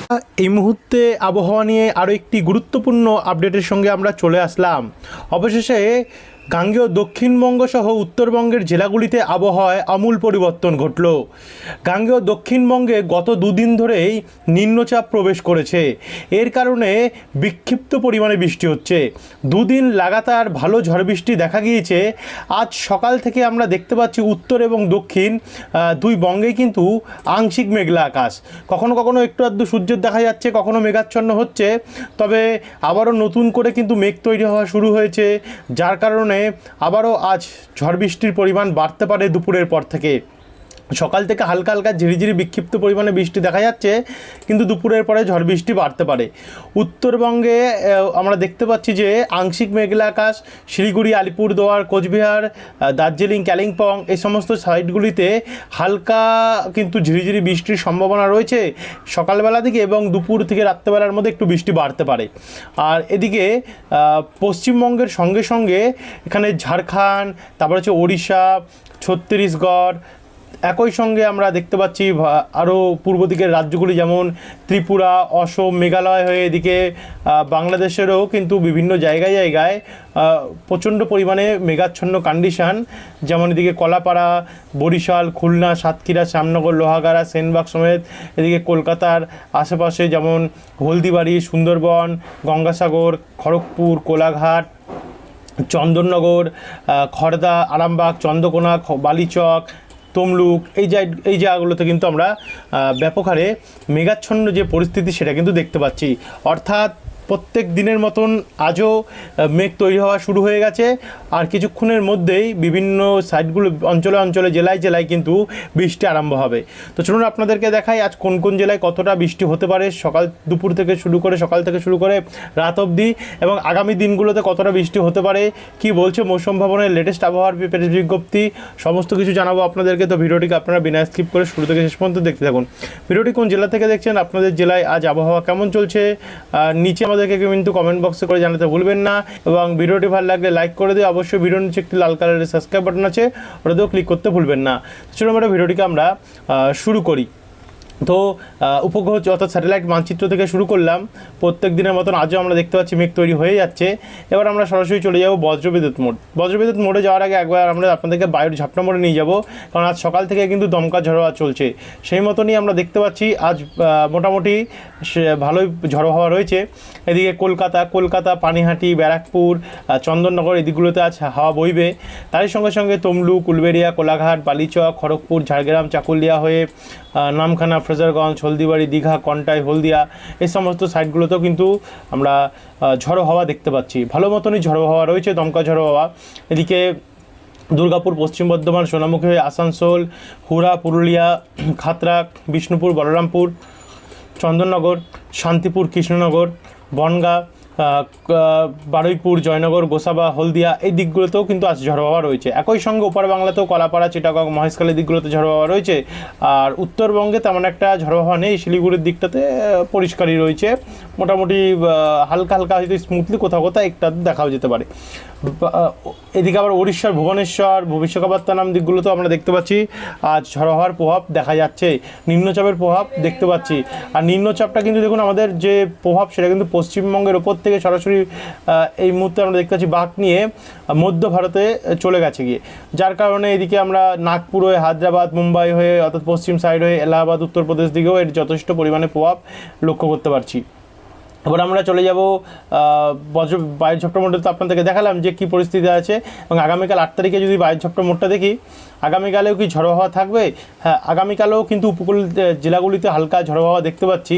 এই মুহূর্তে আবহাওয়া নিয়ে আরও একটি গুরুত্বপূর্ণ আপডেটের সঙ্গে আমরা চলে আসলাম। অবশেষে গাঙ্গেয় দক্ষিণবঙ্গ সহ উত্তরবঙ্গের জেলাগুলিতে আবহাওয়ায় আমূল পরিবর্তন ঘটল। গাঙ্গেয় দক্ষিণবঙ্গে গত দুদিন ধরেই নিম্নচাপ প্রবেশ করেছে। এর কারণে বিক্ষিপ্ত পরিমাণে বৃষ্টি হচ্ছে। দুদিন লাগাতার ভালো ঝড় বৃষ্টি দেখা গিয়েছে। আজ সকাল থেকে আমরা দেখতে পাচ্ছি উত্তর এবং দক্ষিণ দুই বঙ্গেই কিন্তু আংশিক মেঘলা আকাশ। কখনো কখনো একটু আধটু সূর্যের দেখা যাচ্ছে, কখনো মেঘাচ্ছন্ন হচ্ছে। তবে আবারও নতুন করে কিন্তু মেঘ তৈরি হওয়া শুরু হয়েছে, যার কারণে আবারও আজ ঝড় বৃষ্টির পরিমাণ বাড়তে পারে দুপুরের পর থেকে। সকাল থেকে হালকা হালকা ঝিরিঝিরি বিক্ষিপ্ত পরিমাণে বৃষ্টি দেখা যাচ্ছে, কিন্তু দুপুরের পরে ঝড় বৃষ্টি বাড়তে পারে। উত্তরবঙ্গে আমরা দেখতে পাচ্ছি যে আংশিক মেঘলা আকাশ। শিলিগুড়ি, আলিপুরদুয়ার, কোচবিহার, দার্জিলিং, কালিম্পং এই সমস্ত সাইডগুলিতে হালকা কিন্তু ঝিরিঝিরি বৃষ্টির সম্ভাবনা রয়েছে সকালবেলা থেকে, এবং দুপুর থেকে রাত্রেবেলার মধ্যে একটু বৃষ্টি বাড়তে পারে। আর এদিকে পশ্চিমবঙ্গের সঙ্গে সঙ্গে এখানে ঝাড়খণ্ড, তারপর হচ্ছে ওড়িশা, ছত্তিশগড়, একই সঙ্গে আমরা দেখতে পাচ্ছি আরও পূর্ব দিকের রাজ্যগুলি যেমন ত্রিপুরা, অসম, মেঘালয় হয়ে এদিকে বাংলাদেশেরও কিন্তু বিভিন্ন জায়গায় জায়গায় প্রচণ্ড পরিমাণে মেঘাচ্ছন্ন কন্ডিশান। যেমন এদিকে কলাপাড়া, বরিশাল, খুলনা, সাতক্ষীরা, শ্যামনগর, লোহাগাড়া, সেনবাগ সমেত এদিকে কলকাতার আশেপাশে যেমন হলদিবাড়ি, সুন্দরবন, গঙ্গাসাগর, খড়গপুর, কোলাঘাট, চন্দননগর, খড়দা, আরামবাগ, চন্দ্রকোনা, বালিচক, তমলুক এই জায়গাগুলোতে কিন্তু আমরা ব্যাপক হারে মেঘাচ্ছন্ন যে পরিস্থিতি সেটা কিন্তু দেখতে পাচ্ছি। অর্থাৎ প্রত্যেক দিনের মতন আজও মেঘ তৈরি হওয়া শুরু হয়ে গেছে। আর কিছুক্ষণের মধ্যেই বিভিন্ন সাইডগুলো অঞ্চলে অঞ্চলে জেলায় জেলায় কিন্তু বৃষ্টি আরম্ভ হবে। তো চলুন আপনাদেরকে দেখাই আজ কোন কোন জেলায় কতটা বৃষ্টি হতে পারে সকাল থেকে শুরু করে রাত অবধি, এবং আগামী দিনগুলোতে কতটা বৃষ্টি হতে পারে, কি বলছে মৌসুম ভবনের লেটেস্ট আবহাওয়ার বিজ্ঞপ্তি, সমস্ত কিছু জানাবো আপনাদেরকে। তো ভিডিওটিকে আপনারা বিনা স্কিপ করে শুরু থেকে শেষ পর্যন্ত দেখতে থাকুন। ভিডিওটি কোন জেলা থেকে দেখছেন, আপনাদের জেলায় আজ আবহাওয়া কেমন চলছে নিচে আমাদেরকে কিন্তু কমেন্ট বক্সে করে জানাতে ভুলবেন না, এবং ভিডিওটি ভালো লাগলে লাইক করে দিয়ে অবশ্যই ভিডিওর নিচে একটি লাল কালারের সাবস্ক্রাইব বাটন আছে, ওটাতেও ক্লিক করতে ভুলবেন না। চলুন আমরা ভিডিওটিকে আমরা শুরু করি। তো উপগ্রহ অর্থাৎ স্যাটেলাইট মানচিত্র থেকে শুরু করলাম। প্রত্যেক দিনের মতন আজও আমরা দেখতে পাচ্ছি মেঘ তৈরি হয়ে যাচ্ছে। এবার আমরা সরাসরি চলে যাব বজ্রবিদ্যুৎ মোড। বজ্রবিদ্যুৎ মোডে যাওয়ার আগে একবার আমরা আপনাদেরকে বায়ুর ঝাপটা মোড়ে নিয়ে যাব, কারণ আজ সকাল থেকে কিন্তু দমকা ঝড়ো হাওয়া চলছে। সেই মতনই আমরা দেখতে পাচ্ছি আজ মোটামুটি ভালোই ঝড়ো হাওয়া রয়েছে। এদিকে কলকাতা, পানিহাটি, ব্যারাকপুর, চন্দননগর এদিকগুলোতে আজ হাওয়া বইবে। তারই সঙ্গে সঙ্গে তমলুক, উলবেড়িয়া, কোলাঘাট, বালিচক, খড়গপুর, ঝাড়গ্রাম, চাকুলিয়া হয়ে নামখানা, ফ্রেজারগঞ্জ, হলদিবাড়ি, দীঘা, কন্টাই, হলদিয়া এই সমস্ত সাইডগুলোতেও কিন্তু আমরা ঝড়ো হাওয়া দেখতে পাচ্ছি। ভালো মতনই ঝড়ো হাওয়া রয়েছে, দমকা ঝড়ো হাওয়া। এদিকে দুর্গাপুর, পশ্চিম বর্ধমান, সোনামুখী হয়ে আসানসোল, হুড়া, পুরুলিয়া, খাতড়া, বিষ্ণুপুর, বলরামপুর, চন্দননগর, শান্তিপুর, কৃষ্ণনগর, বনগাঁ, বারুইপুর, জয়নগর, গোসাবা, হলদিয়া এই দিকগুলোতেও কিন্তু আজ ঝড়ো হাওয়া রয়েছে। একই সঙ্গে ওপার বাংলাতেও কলাপাড়া, চিটাগং, মহেশখালী দিকগুলোতে ঝড়ো হাওয়া রয়েছে। আর উত্তরবঙ্গে তেমন একটা ঝড়ো হাওয়া নেই। শিলিগুড়ির দিকটাতে পরিষ্কারই রয়েছে, মোটামুটি হালকা হালকা হয়তো স্মুথলি কোথাও একটা দেখাও যেতে পারে। এদিকে আবার উড়িষ্যার ভুবনেশ্বর, বিশাখাপত্তনম দিকগুলোতেও আমরা দেখতে পাচ্ছি আজ ঝড়ো হাওয়ার প্রভাব দেখা যাচ্ছে, নিম্নচাপের প্রভাব দেখতে পাচ্ছি। আর নিম্নচাপটা কিন্তু দেখুন আমাদের যে প্রভাব সেটা কিন্তু পশ্চিমবঙ্গের ওপর থেকে সরাসরি এই মুহূর্তে আমরা দেখতে পাচ্ছি বাঁক নিয়ে মধ্য ভারতে চলে গেছে গিয়ে, যার কারণে এদিকে আমরা নাগপুর হয়ে হায়দ্রাবাদ, মুম্বাই হয়ে অর্থাৎ পশ্চিম সাইড হয়ে এলাহাবাদ, উত্তরপ্রদেশ দিকেও এর যথেষ্ট পরিমাণে প্রভাব লক্ষ্য করতে পারছি। এবার আমরা চলে যাব বায়ুর ঝাপটা মোডে। তো আপনাদেরকে দেখালাম যে কী পরিস্থিতি আছে, এবং আগামীকাল 8 তারিখে যদি বায়ুর ঝাপটা মোডটা দেখি, আগামীকালেও কি ঝড়ো হাওয়া থাকবে? হ্যাঁ, আগামীকালেও কিন্তু উপকূল জেলাগুলিতে হালকা ঝড়ো হাওয়া দেখতে পাচ্ছি।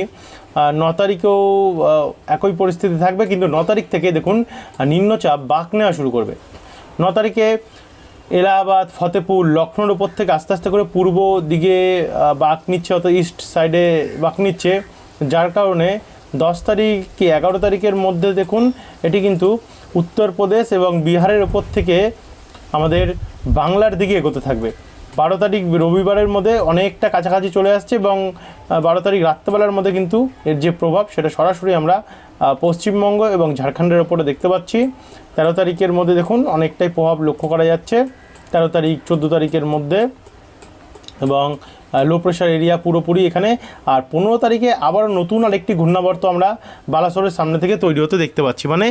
9 তারিখেও একই পরিস্থিতি থাকবে, কিন্তু 9 তারিখ থেকে দেখুন নিম্নচাপ বাঁক নেওয়া শুরু করবে। 9 তারিখে এলাহাবাদ, ফতেপুর, লখনৌর ওপর থেকে আস্তে আস্তে করে পূর্ব দিকে বাঁক নিচ্ছে, অর্থাৎ ইস্ট সাইডে বাঁক নিচ্ছে, যার কারণে 10 তারিখ কি 11 তারিখের মধ্যে দেখুন এটি কিন্তু উত্তরপ্রদেশ এবং বিহারের ওপর থেকে আমাদের বাংলার দিকে এগোতে থাকবে। 12 তারিখ রবিবারের মধ্যে অনেকটা কাছাকাছি চলে আসছে, এবং 12 তারিখ রাত্রেবেলার মধ্যে কিন্তু এর যে প্রভাব সেটা সরাসরি আমরা পশ্চিমবঙ্গ এবং ঝাড়খণ্ডের ওপরে দেখতে পাচ্ছি। 13 তারিখের মধ্যে দেখুন অনেকটাই প্রভাব লক্ষ্য করা যাচ্ছে। 13 তারিখ, 14 তারিখের মধ্যে, এবং লো প্রেশার এরিয়া পুরোপুরি এখানে। আর 15 তারিখে আবারও নতুন আরেকটি ঘূর্ণাবর্ত আমরা বালাসোরের সামনে থেকে তৈরি হতে দেখতে পাচ্ছি, মানে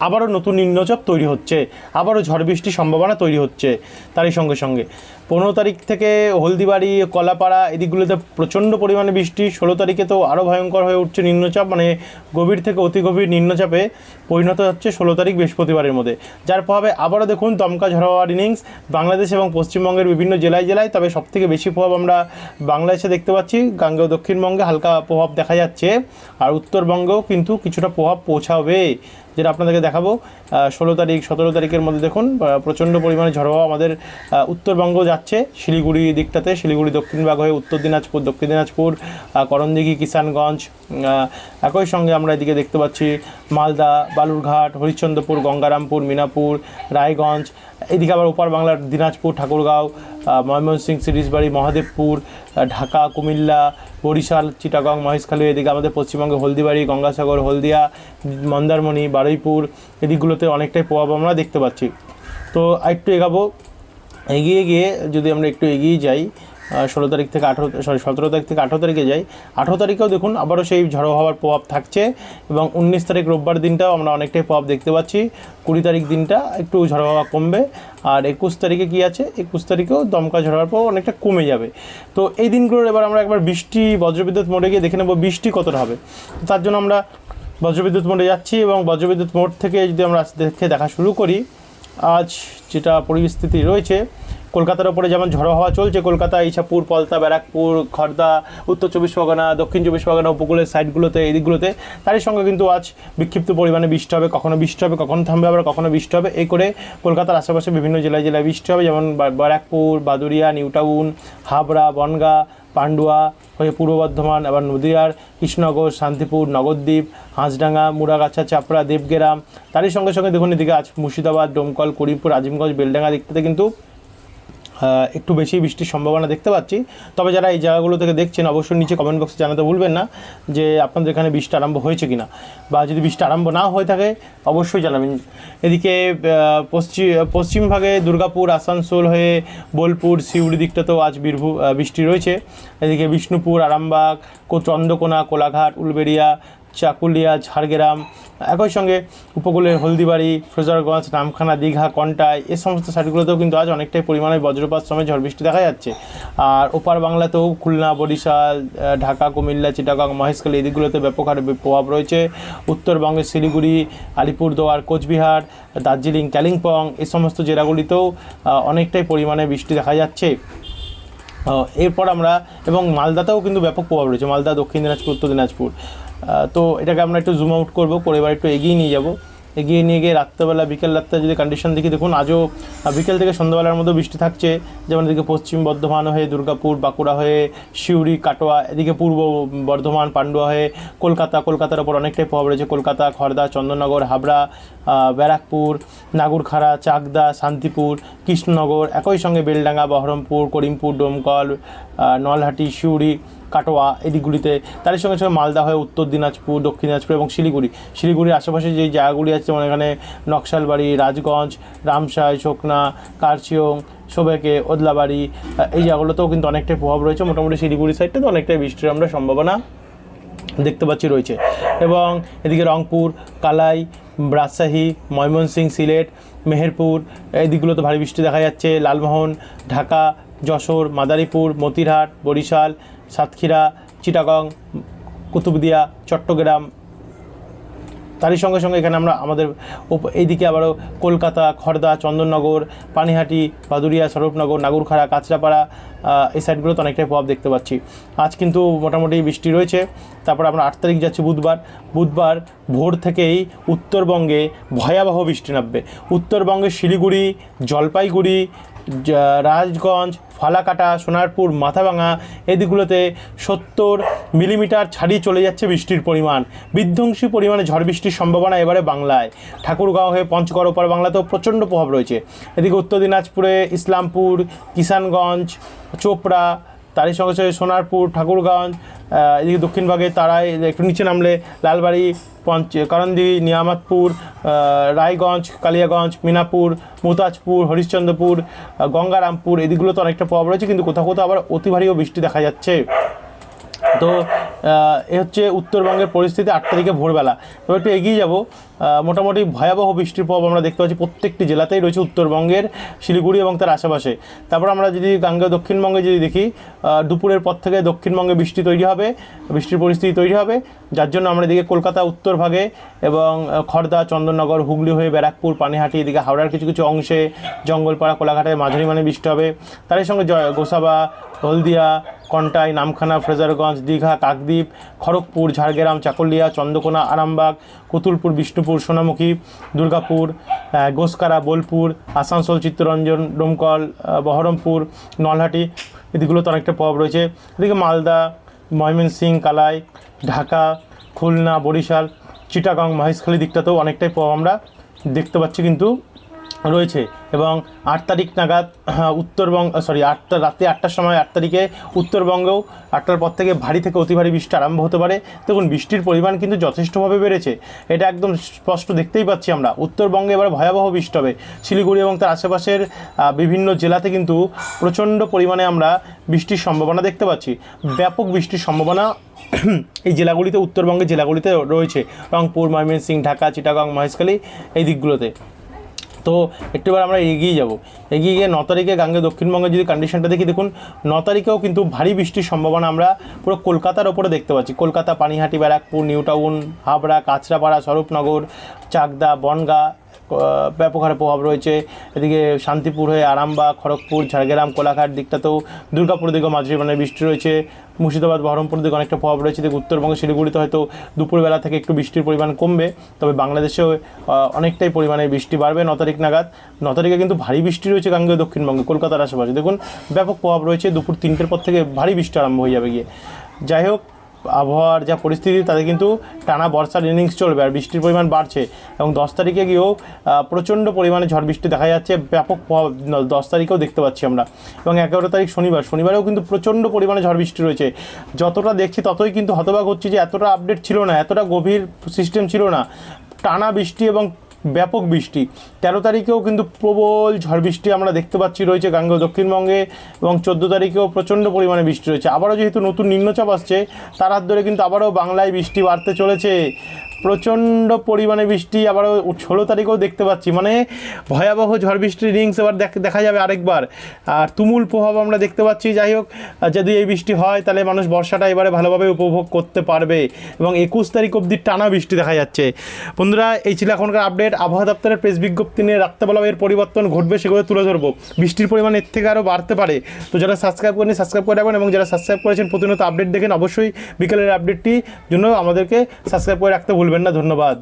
আবারও নতুন নিম্নচাপ তৈরি হচ্ছে, আবারও ঝড় বৃষ্টির সম্ভাবনা তৈরি হচ্ছে। তারই সঙ্গে সঙ্গে 15 তারিখ থেকে হলদিবাড়ি, কলাপাড়া এদিকগুলোতে প্রচণ্ড পরিমাণে বৃষ্টি। 16 তারিখে তো আরও ভয়ঙ্কর হয়ে উঠছে নিম্নচাপ, মানে গভীর থেকে অতি গভীর নিম্নচাপে পরিণত হচ্ছে 16 তারিখ বৃহস্পতিবারের মধ্যে, যার প্রভাবে আবারও দেখুন দমকা ঝড় হওয়ার ইনিংস বাংলাদেশ এবং পশ্চিমবঙ্গের বিভিন্ন জেলায় জেলায়। তবে সবথেকে বেশি প্রভাব আমরা বাংলাদেশে দেখতে পাচ্ছি, গাঙ্গেয় দক্ষিণবঙ্গে হালকা প্রভাব দেখা যাচ্ছে, আর উত্তরবঙ্গেও কিন্তু কিছুটা প্রভাব পৌঁছাবে, যেটা আপনাদেরকে দেখাবো। 16 তারিখ 17 তারিখের মধ্যে দেখুন প্রচণ্ড পরিমাণে ঝড় হওয়া আমাদের উত্তরবঙ্গ যাচ্ছে, শিলিগুড়ি দিকটাতে, শিলিগুড়ি দক্ষিণভাগ হয়ে উত্তর দিনাজপুর, দক্ষিণ দিনাজপুর, করণদিঘি, কিষানগঞ্জ। একই সঙ্গে আমরা এদিকে দেখতে পাচ্ছি মালদা, বালুরঘাট, হরিশ্চন্দ্রপুর, গঙ্গারামপুর, মিনাপুর, রায়গঞ্জ। এদিকে আবার ওপার বাংলার দিনাজপুর, ঠাকুরগাঁও, ময়মনসিংহ, সিরিজবাড়ি, মহাদেবপুর, ঢাকা, কুমিল্লা, বরিশাল, চিটাগং, মহেশখালী। এদিকে আমাদের পশ্চিমবঙ্গে হলদিবাড়ি, গঙ্গাসাগর, হলদিয়া, মন্দারমণি, বারুইপুর এদিকগুলোতে অনেকটাই প্রভাব আমরা দেখতে পাচ্ছি। তো একটু এগিয়ে গিয়ে যদি আমরা একটু এগিয়ে যাই, 17 তারিখ থেকে 18 তারিখে যাই। 18 তারিখেও দেখুন আবারও সেই ঝড়ো হওয়ার প্রভাব থাকছে, এবং 19 তারিখ রোববার দিনটাও আমরা অনেকটাই প্রভাব দেখতে পাচ্ছি। 20 তারিখ দিনটা একটু ঝড়ো হওয়া কমবে, আর 21 তারিখে কী আছে, 21 তারিখেও দমকা ঝড় হওয়ার পর অনেকটা কমে যাবে। তো এই দিনগুলোর এবার আমরা একবার বৃষ্টি বজ্রবিদ্যুৎ মোডে গিয়ে দেখে নেব বৃষ্টি কতটা হবে। তার জন্য আমরা বজ্রবিদ্যুৎ মোডে যাচ্ছি, এবং বজ্রবিদ্যুৎ মোড থেকে যদি আমরা দেখা শুরু করি, আজ যেটা পরিস্থিতি রয়েছে, কলকাতার ওপরে যেমন ঝড়ো হাওয়া চলছে, কলকাতা, ইছাপুর, পলতা, ব্যারাকপুর, খড়দা, উত্তর 24 পরগনা, দক্ষিণ 24 পরগনা উপকূলের সাইডগুলোতে, এই দিকগুলোতে তারই সঙ্গে কিন্তু আজ বিক্ষিপ্ত পরিমাণে বৃষ্টি হবে, কখনো বৃষ্টি হবে, কখনো থামবে, আবার কখনো বৃষ্টি হবে। এই করে কলকাতার আশেপাশে বিভিন্ন জেলায় জেলায় বৃষ্টি হবে, যেমন ব্যারাকপুর, বাদুরিয়া, নিউ টাউন, হাবড়া, বনগাঁ, পান্ডুয়া হয়ে পূর্ব বর্ধমান, আবার নদীয়ার, কৃষ্ণনগর, শান্তিপুর, নগরদ্বীপ, হাঁসডাঙ্গা, মুড়াগাছা, চাপড়া, দেবগেরাম। তারই সঙ্গে সঙ্গে দেখুন এদিকে আজ মুর্শিদাবাদ, ডোমকল, করিমপুর, আজিমগঞ্জ, বেলডাঙ্গা দিকটাতে কিন্তু একটু বেশি বৃষ্টির সম্ভাবনা দেখতে পাচ্ছি। তবে যারা এই জায়গাগুলো থেকে দেখছেন অবশ্যই নিচে কমেন্ট বক্সে জানাতে ভুলবেন না যে আপনাদের এখানে বৃষ্টি আরম্ভ হয়েছে কিনা, বা যদি বৃষ্টি আরম্ভ না হয়ে থাকে অবশ্যই জানাবেন। এদিকে পশ্চিমভাগে দুর্গাপুর, আসানসোল হয়ে বোলপুর, সিউড়ি দিকটাতেও আজ বৃষ্টি রয়েছে। এদিকে বিষ্ণুপুর, আরামবাগ, চন্দ্রকোনা, কোলাঘাট, উলবেড়িয়া, চাকুলিয়া, ঝাড়গ্রাম, একই সঙ্গে উপকূলের হলদিবাড়ি, ফ্রেজারগঞ্জ, নামখানা, দীঘা, কন্টাই, এই সমস্ত সাইডগুলোতেও কিন্তু আজ অনেকটাই পরিমাণে বজ্রপাত সময় ঝড় বৃষ্টি দেখা যাচ্ছে। আর ওপার বাংলাতেও খুলনা, বরিশাল, ঢাকা, কুমিল্লা, চিটাগং, মহেশখালী এদিকগুলোতে ব্যাপক হারে প্রভাব রয়েছে। উত্তরবঙ্গের শিলিগুড়ি, আলিপুরদুয়ার, কোচবিহার, দার্জিলিং, কালিম্পং এই সমস্ত জেলাগুলিতেও অনেকটাই পরিমাণে বৃষ্টি দেখা যাচ্ছে। এরপর আমরা, এবং মালদাতেও কিন্তু ব্যাপক প্রভাব রয়েছে, মালদা, দক্ষিণ দিনাজপুর, উত্তর দিনাজপুর। তো এটাকে আমরা একটু জুম আউট করবো, করে এবার একটু এগিয়ে নিয়ে যাব। এগিয়ে নিয়ে গিয়ে রাত্রেবেলা, বিকেল রাত্রে যদি কন্ডিশন দেখি, দেখুন আজও বিকেল থেকে সন্ধ্যাবেলার মধ্যে বৃষ্টি থাকছে। যেমন এদিকে পশ্চিম বর্ধমান হয়ে দুর্গাপুর, বাঁকুড়া হয়ে সিউড়ি, কাটোয়া, এদিকে পূর্ব বর্ধমান, পান্ডুয়া হয়ে কলকাতার ওপর অনেকটাই প্রভাব রয়েছে। কলকাতা, খড়দা, চন্দননগর, হাবড়া, ব্যারাকপুর, নাগরখাড়া, চাকদা, শান্তিপুর, কৃষ্ণনগর, একই সঙ্গে বেলডাঙ্গা, বহরমপুর, করিমপুর, ডোমকল, নলহাটি, সিউড়ি, কাটোয়া এদিকগুলিতে। তারই সঙ্গে সঙ্গে মালদা হয়ে উত্তর দিনাজপুর, দক্ষিণ দিনাজপুর এবং শিলিগুড়ির আশেপাশে যেই জায়গাগুলি আছে, যেমন এখানে নকশালবাড়ি, রাজগঞ্জ, রামসাই, চোকনা, কারচিয়ং, সোবেকে, ওদলাবাড়ি, এই জায়গাগুলোতেও কিন্তু অনেকটাই প্রভাব রয়েছে। মোটামুটি শিলিগুড়ি সাইডটাতে অনেকটাই বৃষ্টির আমরা সম্ভাবনা দেখতে পাচ্ছি রয়েছে। এবং এদিকে রংপুর, কালাই, রাজশাহী, ময়মনসিংহ, সিলেট, মেহেরপুর এই দিকগুলোতে ভারী বৃষ্টি দেখা যাচ্ছে। লালমোহন, ঢাকা, যশোর, মাদারীপুর, মতিরহাট, বরিশাল, সাতক্ষীরা, চিটাগং, কুতুবদিয়া, চট্টগ্রাম। তারই সঙ্গে সঙ্গে এখানে আমরা আমাদের এইদিকে আবারও কলকাতা, খড়দা, চন্দননগর, পানিহাটি, বাদুরিয়া, স্বরূপনগর, নাগরখাড়া, কাঁচরাপাড়া এই সাইডগুলোতে অনেকটাই প্রভাব দেখতে পাচ্ছি। আজ কিন্তু মোটামুটি বৃষ্টি রয়েছে। তারপর আমরা 8 তারিখ যাচ্ছি বুধবার ভোর থেকেই উত্তরবঙ্গে ভয়াবহ বৃষ্টি নামবে। উত্তরবঙ্গে শিলিগুড়ি, জলপাইগুড়ি, রাজগঞ্জ, ফালাকাটা, সোনারপুর, মাথাভাঙা এদিকগুলোতে 70 মিলিমিটার ছাড়িয়ে চলে যাচ্ছে বৃষ্টির পরিমাণ। বিধ্বংসী পরিমাণে ঝড় বৃষ্টির সম্ভাবনা এবারে বাংলায়। ঠাকুরগাঁও হয়ে পঞ্চগড় ওপার বাংলাতেও প্রচণ্ড প্রভাব রয়েছে। এদিকে উত্তর দিনাজপুরে ইসলামপুর, কিষানগঞ্জ, চোপড়া, তারই সঙ্গে সঙ্গে সোনারপুর, ঠাকুরগঞ্জ, এদিকে দক্ষিণ ভাগে তারাই, একটু নিচে নামলে লালবাড়ি, করণদি, নিয়ামতপুর, রায়গঞ্জ, কালিয়াগঞ্জ, মিনাপুর, মুতাজপুর, হরিশ্চন্দ্রপুর, গঙ্গারামপুর, এদিকগুলো তো অনেকটা প্রভাব রয়েছে, কিন্তু কোথাও কোথাও আবার অতি ভারীও বৃষ্টি দেখা যাচ্ছে। তো এ হচ্ছে উত্তরবঙ্গের পরিস্থিতি 8 তারিখে ভোরবেলা। তবে একটু এগিয়ে যাব, মোটামুটি ভয়াবহ বৃষ্টির প্রভাব আমরা দেখতে পাচ্ছি প্রত্যেকটি জেলাতেই রয়েছে উত্তরবঙ্গের, শিলিগুড়ি এবং তার আশেপাশে। তারপর আমরা যদি গাঙ্গেয় দক্ষিণবঙ্গে যদি দেখি, দুপুরের পর থেকে দক্ষিণবঙ্গে বৃষ্টি তৈরি হবে, বৃষ্টির পরিস্থিতি তৈরি হবে, যার জন্য আমরা এদিকে কলকাতা উত্তর ভাগে এবং খড়দা, চন্দননগর, হুগলি হয়ে ব্যারাকপুর, পানিহাটি, এদিকে হাওড়ার কিছু কিছু অংশে, জঙ্গলপাড়া, কোলাঘাটে মাঝারি মানে বৃষ্টি হবে। তারই সঙ্গে গোসাবা, হলদিয়া, কন্টাই, নামখানা, ফ্রেজারগঞ্জ, দীঘা, কাকদ্বীপ, খড়গপুর, ঝাড়গ্রাম, চাকুলিয়া, চন্দ্রকোনা, আরামবাগ, কতুলপুর, বিষ্ণুপুর, সোনামুখী, দুর্গাপুর, গোসকারা, বোলপুর, আসানসোল, চিত্তরঞ্জন, ডোমকল, বহরমপুর, নলহাটি, এদিকগুলোতে অনেকটা প্রভাব রয়েছে। এদিকে মালদা, ময়মনসিংহ, কালাই, ঢাকা, খুলনা, বরিশাল, চিটাগং, মহেশখালী দিকটাতেও অনেকটাই প্রভাব আমরা দেখতে পাচ্ছি কিন্তু রয়েছে। এবং 8 তারিখ নাগাদ উত্তরবঙ্গ, রাত্রি 8টার সময় 8 তারিখে উত্তরবঙ্গেও 8টার পর থেকে ভারী থেকে অতি ভারী বৃষ্টি আরম্ভ হতে পারে। দেখুন বৃষ্টির পরিমাণ কিন্তু যথেষ্টভাবে বেড়েছে, এটা একদম স্পষ্ট দেখতেই পাচ্ছি আমরা। উত্তরবঙ্গে এবার ভয়াবহ বৃষ্টি হবে, শিলিগুড়ি এবং তার আশেপাশের বিভিন্ন জেলাতে কিন্তু প্রচণ্ড পরিমাণে আমরা বৃষ্টির সম্ভাবনা দেখতে পাচ্ছি, ব্যাপক বৃষ্টির সম্ভাবনা এই জেলাগুলিতে, উত্তরবঙ্গের জেলাগুলিতে রয়েছে, রংপুর, ময়মনসিংহ, ঢাকা, চিটাগং, মহেশখালী, এই দিকগুলোতে। তো একটু এবার আমরা এগিয়ে যাব, এগিয়ে গিয়ে 9 তারিখে গাঙ্গেয় দক্ষিণবঙ্গের যদি কন্ডিশনটা দেখি, দেখুন 9 তারিখেও কিন্তু ভারী বৃষ্টির সম্ভাবনা আমরা পুরো কলকাতার ওপরে দেখতে পাচ্ছি। কলকাতা, পানিহাটি, ব্যারাকপুর, নিউ টাউন, হাবড়া, কাঁচরাপাড়া, স্বরূপনগর, চাকদা, বনগাঁ ব্যাপক হারে প্রভাব রয়েছে। এদিকে শান্তিপুর হয়ে আরামবাগ, খড়গপুর, ঝাড়গ্রাম, কোলাঘাট দিকটাতেও, দুর্গাপুর দিকেও মাঝারি মানের বৃষ্টি রয়েছে। মুর্শিদাবাদ, বহরমপুর দিকে অনেকটা প্রভাব রয়েছে। এদিকে উত্তরবঙ্গে শিলিগুড়িতে হয়তো দুপুরবেলা থেকে একটু বৃষ্টির পরিমাণ কমবে, তবে বাংলাদেশেও অনেকটাই পরিমাণে বৃষ্টি বাড়বে 9 তারিখ নাগাদ। 9 তারিখে কিন্তু ভারী বৃষ্টি রয়েছে গাঙ্গেয় দক্ষিণবঙ্গে, কলকাতার আশেপাশে দেখুন ব্যাপক প্রভাব রয়েছে। দুপুর 3টের পর থেকে ভারী বৃষ্টি আরম্ভ হয়ে যাবে গিয়ে। যাই হোক, আবহাওয়ার যা পরিস্থিতি তাতে কিন্তু টানা বর্ষার ইনিংস চলবে, আর বৃষ্টির পরিমাণ বাড়ছে। এবং 10 তারিখে গিয়েও প্রচণ্ড পরিমাণে ঝড় বৃষ্টি দেখা যাচ্ছে, ব্যাপক 10 তারিখেও দেখতে পাচ্ছি আমরা। এবং 11 তারিখ শনিবারেও কিন্তু প্রচণ্ড পরিমাণে ঝড় বৃষ্টি রয়েছে। যতটা দেখছি ততই কিন্তু হতবাক হচ্ছে যে এতটা আপডেট ছিল না, এতটা গভীর সিস্টেম ছিল না। টানা বৃষ্টি এবং ব্যাপক বৃষ্টি। 13 তারিখেও কিন্তু প্রবল ঝড় বৃষ্টি আমরা দেখতে পাচ্ছি রয়েছে গাঙ্গেয় দক্ষিণবঙ্গে, এবং 14 তারিখেও প্রচণ্ড পরিমাণে বৃষ্টি রয়েছে। আবারও যেহেতু নতুন নিম্নচাপ আসছে, তার হাত ধরে কিন্তু আবারও বাংলায় বৃষ্টি বাড়তে চলেছে, প্রচণ্ড পরিমাণে বৃষ্টি আবারও 16 তারিখেও দেখতে পাচ্ছি। মানে ভয়াবহ ঝড় বৃষ্টির রিংস এবার দেখা যাবে আরেকবার, আর তুমুল প্রভাব আমরা দেখতে পাচ্ছি। যাই হোক, যদি এই বৃষ্টি হয় তাহলে মানুষ বর্ষাটা এবারে ভালোভাবে উপভোগ করতে পারবে, এবং 21 তারিখ অবধি টানা বৃষ্টি দেখা যাচ্ছে। বন্ধুরা, এই ছিল এখনকার আপডেট। আবহাওয়া দপ্তরের প্রেস বিজ্ঞপ্তি নিয়ে রাত্রেবেলা এর পরিবর্তন ঘটবে, সেগুলো তুলে ধরবো। বৃষ্টির পরিমাণ এর থেকে আরও বাড়তে পারে। তো যারা সাবস্ক্রাইব করেনি সাবস্ক্রাইব করে রাখবেন, এবং যারা সাবস্ক্রাইব করেছেন প্রতিনিয়ত আপডেট দেখেন, অবশ্যই বিকেলের আপডেটটির জন্য আমাদেরকে সাবস্ক্রাইব করে রাখতে ভুলবেন না। ধন্যবাদ।